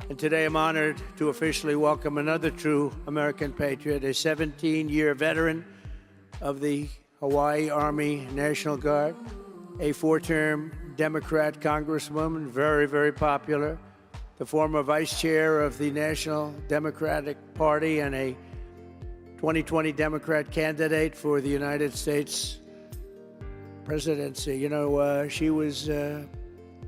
And today I'm honored to officially welcome another true American patriot, a 17-year veteran of the Hawaii Army National Guard, a 4-term Democrat congresswoman, very, very popular, the former vice chair of the National Democratic Party and a 2020 Democrat candidate for the United States presidency. You know, she was a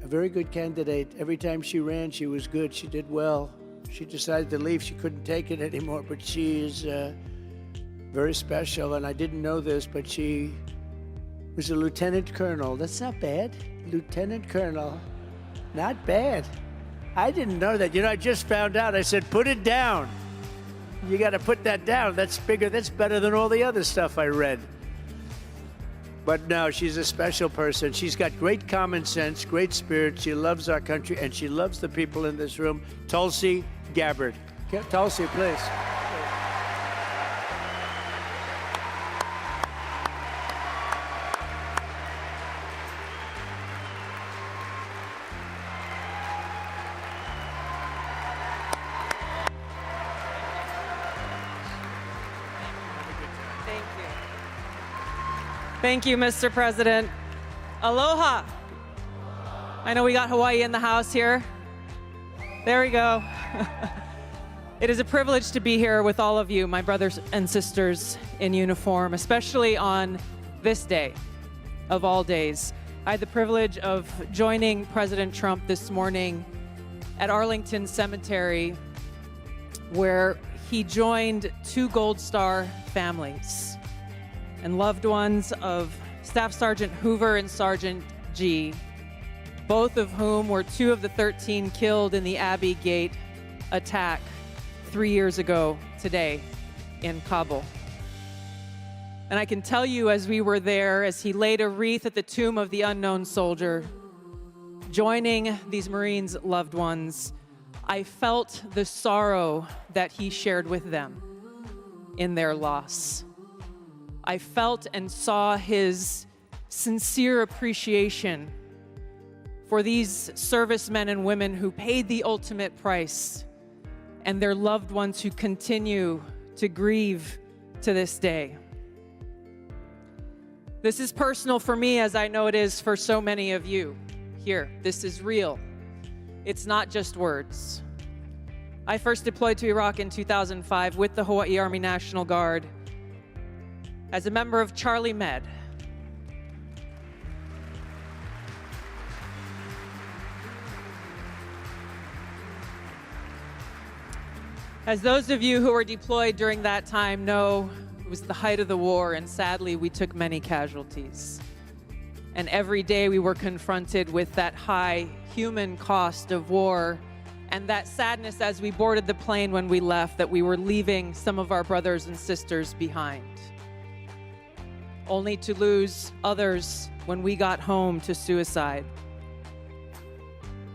very good candidate. Every time she ran, she was good. She did well. She decided to leave. She couldn't take it anymore, but she is very special. And I didn't know this, but she was a lieutenant colonel. That's not bad. Lieutenant colonel. Not bad. I didn't know that. You know, I just found out. I said, put it down. You got to put that down. That's bigger. That's better than all the other stuff I read. But no, she's a special person. She's got great common sense, great spirit. She loves our country, and she loves the people in this room. Tulsi Gabbard. Tulsi, please. Thank you, Mr. President. Aloha. I know we got Hawaii in the house here. There we go. It is a privilege to be here with all of you, my brothers and sisters in uniform, especially on this day of all days. I had the privilege of joining President Trump this morning at Arlington Cemetery, where he joined 2 Gold Star families and loved ones of Staff Sergeant Hoover and Sergeant G, both of whom were 2 of the 13 killed in the Abbey Gate attack 3 years ago today in Kabul. And I can tell you, as we were there, as he laid a wreath at the tomb of the unknown soldier, joining these Marines' loved ones, I felt the sorrow that he shared with them in their loss. I felt and saw his sincere appreciation for these servicemen and women who paid the ultimate price and their loved ones who continue to grieve to this day. This is personal for me, as I know it is for so many of you here. This is real. It's not just words. I first deployed to Iraq in 2005 with the Hawaii Army National Guard as a member of Charlie Med. As those of you who were deployed during that time know, it was the height of the war, and sadly, we took many casualties. And every day we were confronted with that high human cost of war and that sadness as we boarded the plane when we left, that we were leaving some of our brothers and sisters behind, only to lose others when we got home to suicide.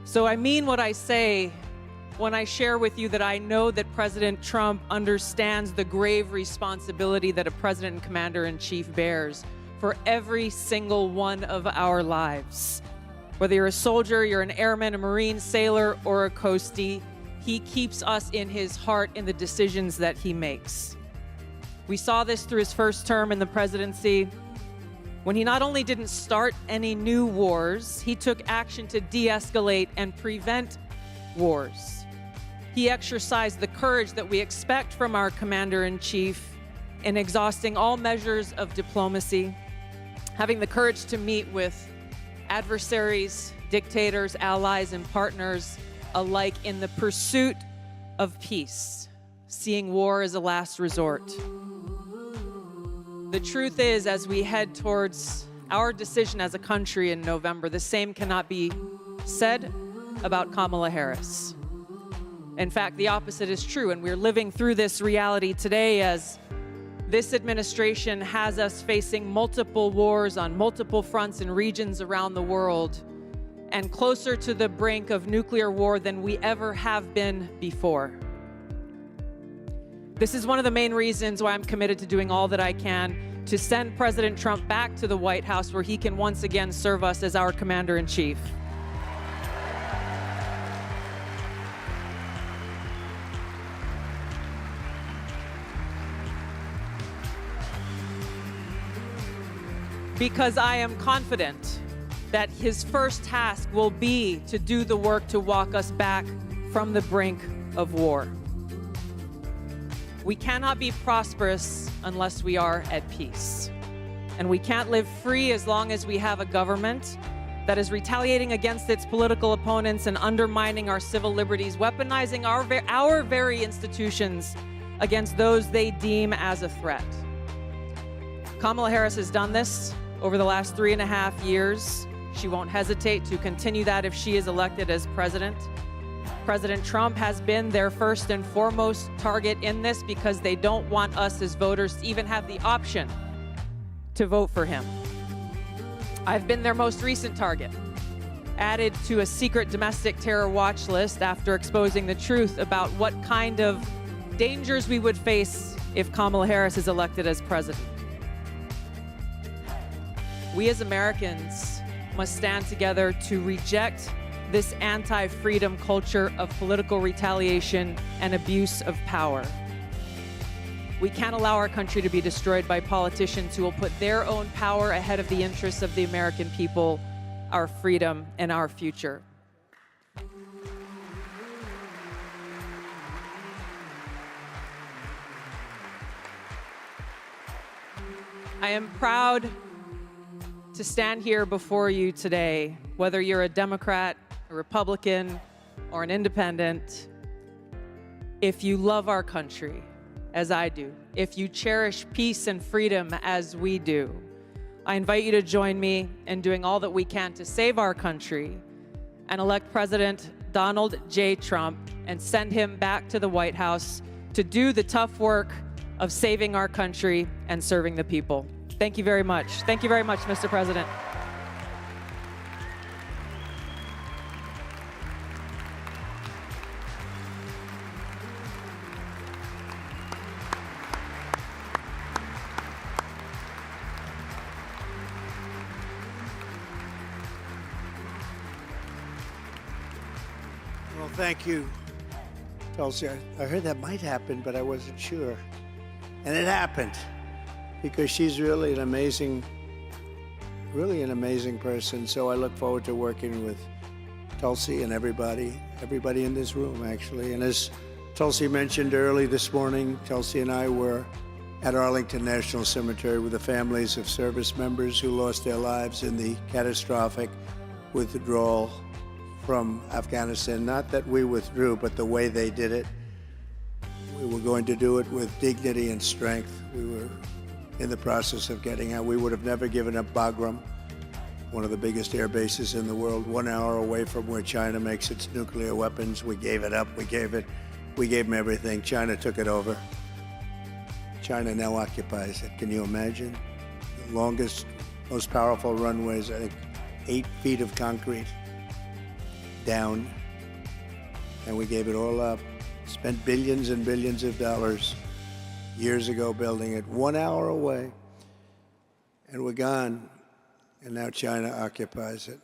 So I mean what I say when I share with you that I know that President Trump understands the grave responsibility that a president and commander-in-chief bears for every single one of our lives. Whether you're a soldier, you're an airman, a Marine, sailor, or a coastie, he keeps us in his heart in the decisions that he makes. We saw this through his first term in the presidency, when he not only didn't start any new wars, he took action to de-escalate and prevent wars. He exercised the courage that we expect from our commander-in-chief in exhausting all measures of diplomacy, having the courage to meet with adversaries, dictators, allies, and partners alike in the pursuit of peace, seeing war as a last resort. The truth is, as we head towards our decision as a country in November, the same cannot be said about Kamala Harris. In fact, the opposite is true, and we're living through this reality today as this administration has us facing multiple wars on multiple fronts and regions around the world, and closer to the brink of nuclear war than we ever have been before. This is one of the main reasons why I'm committed to doing all that I can to send President Trump back to the White House, where he can once again serve us as our commander-in-chief. because I am confident that his first task will be to do the work to walk us back from the brink of war. We cannot be prosperous unless we are at peace. And we can't live free as long as we have a government that is retaliating against its political opponents and undermining our civil liberties, weaponizing our very institutions against those they deem as a threat. Kamala Harris has done this over the last 3.5 years. She won't hesitate to continue that if she is elected as president. President Trump has been their first and foremost target in this because they don't want us as voters to even have the option to vote for him. I've been their most recent target, added to a secret domestic terror watch list after exposing the truth about what kind of dangers we would face if Kamala Harris is elected as president. We as Americans must stand together to reject this anti-freedom culture of political retaliation and abuse of power. We can't allow our country to be destroyed by politicians who will put their own power ahead of the interests of the American people, our freedom, and our future. I am proud to stand here before you today, whether you're a Democrat, a Republican, or an independent. If you love our country, as I do, if you cherish peace and freedom as we do, I invite you to join me in doing all that we can to save our country and elect President Donald J. Trump and send him back to the White House to do the tough work of saving our country and serving the people. Thank you very much. Thank you very much, Mr. President. Well, thank you, Tulsi. I heard that might happen, but I wasn't sure. And it happened, because she's really an amazing person. So I look forward to working with Tulsi and everybody in this room, actually. And as Tulsi mentioned early this morning, Tulsi and I were at Arlington National Cemetery with the families of service members who lost their lives in the catastrophic withdrawal from Afghanistan. Not that we withdrew, but the way they did it. We were going to do it with dignity and strength. We were in the process of getting out. We would have never given up Bagram, one of the biggest air bases in the world, 1 hour away from where China makes its nuclear weapons. We gave it up. We gave them everything. China took it over. China now occupies it. Can you imagine? The longest, most powerful runways, I think 8 feet of concrete down, and we gave it all up. Spent billions and billions of dollars years ago building it, 1 hour away, and we're gone, and now China occupies it.